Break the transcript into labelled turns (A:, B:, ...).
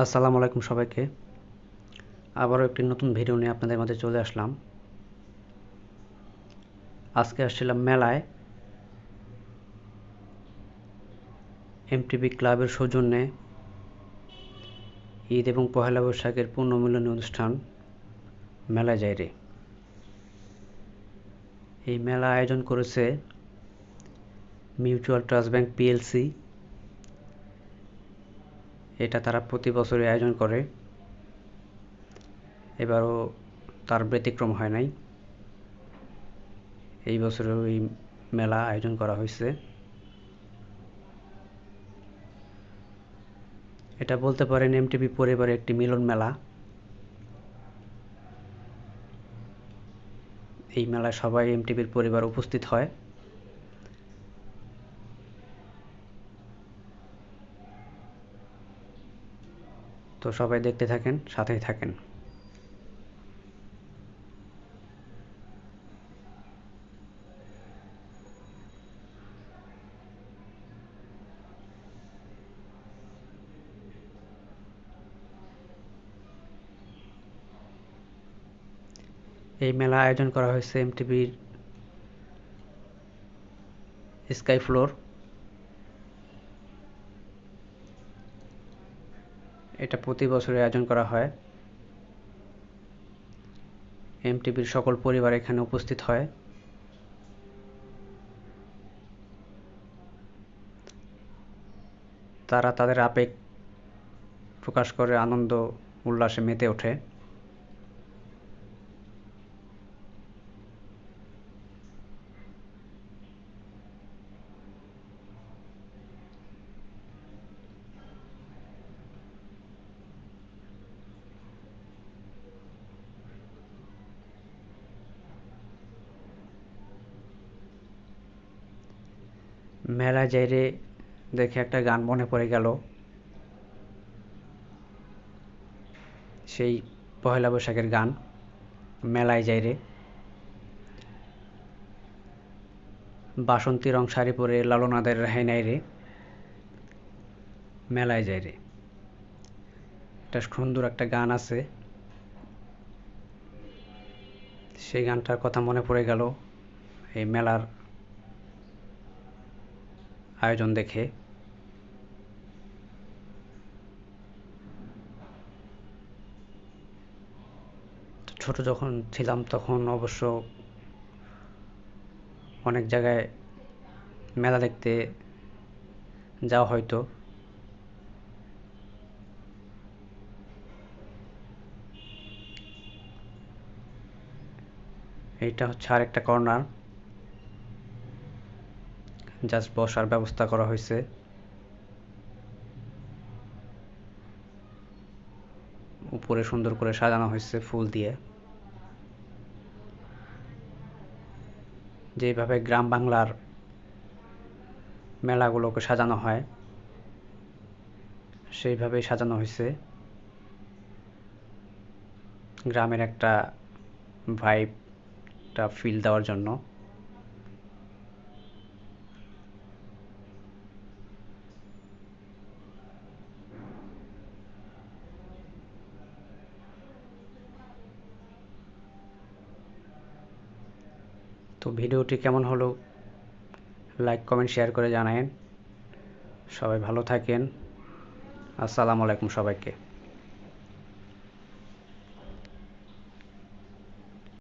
A: আসসালামু আলাইকুম সবাইকে। আবারও একটি নতুন ভিডিও নিয়ে আপনাদের মাঝে চলে আসলাম। আজকে আসছিলাম মেলায় এমটিবি ক্লাবের সৌজন্যে ঈদ এবং পহেলা বৈশাখের পুনর্মিলনী অনুষ্ঠান মেলায় যাইরে। এই মেলা আয়োজন করেছে মিউচুয়াল ট্রাস্ট ব্যাংক পিএলসি। এটা তারা প্রতি বছরই আয়োজন করে, এবারও তার ব্যতিক্রম হয় নাই। এই বছরেও এই মেলা আয়োজন করা হয়েছে। এটা বলতে পারেন এমটিবি পরিবারের একটি মিলন মেলা। এই মেলায় সবাই এমটিবির পরিবার উপস্থিত হয়। তো সবাই দেখতে থাকেন, সাথেই থাকেন। এই মেলা আয়োজন করা হয়েছে এমটিবির স্কাই ফ্লোর। এটা প্রতি বছরই আয়োজন করা হয়। এমটিবির সকল পরিবার এখানে উপস্থিত হয়। তারা তাদের আবেগ প্রকাশ করে, আনন্দ উল্লাসে মেতে ওঠে। মেলায় যাইরে দেখে একটা গান মনে পড়ে গেল, সেই পহেলা বৈশাখের গান, মেলায় যাইরে। বাসন্তী রং শাড়ি পরে লালনাদের রেহাই নাই রে, মেলায় যাইরে। একটা সুন্দর একটা গান আছে, সেই গানটার কথা মনে পড়ে গেল এই মেলার আয়োজন দেখে। ছোট যখন ছিলাম তখন অবশ্য অনেক জায়গায় মেলা দেখতে যাওয়া হয়তো। এইটা হচ্ছে আরেকটা কর্নার, জাস্ট বসার ব্যবস্থা করা হয়েছে। উপরে সুন্দর করে সাজানো হয়েছে ফুল দিয়ে। যেভাবে গ্রাম বাংলার মেলাগুলোকে সাজানো হয় সেইভাবেই সাজানো হয়েছে, গ্রামের একটা ভাইবটা ফিল দেওয়ার জন্য। তো ভিডিওটি কেমন হলো লাইক কমেন্ট শেয়ার করে জানায়েন। সবাই ভালো থাকেন। আসসালামু আলাইকুম সবাইকে।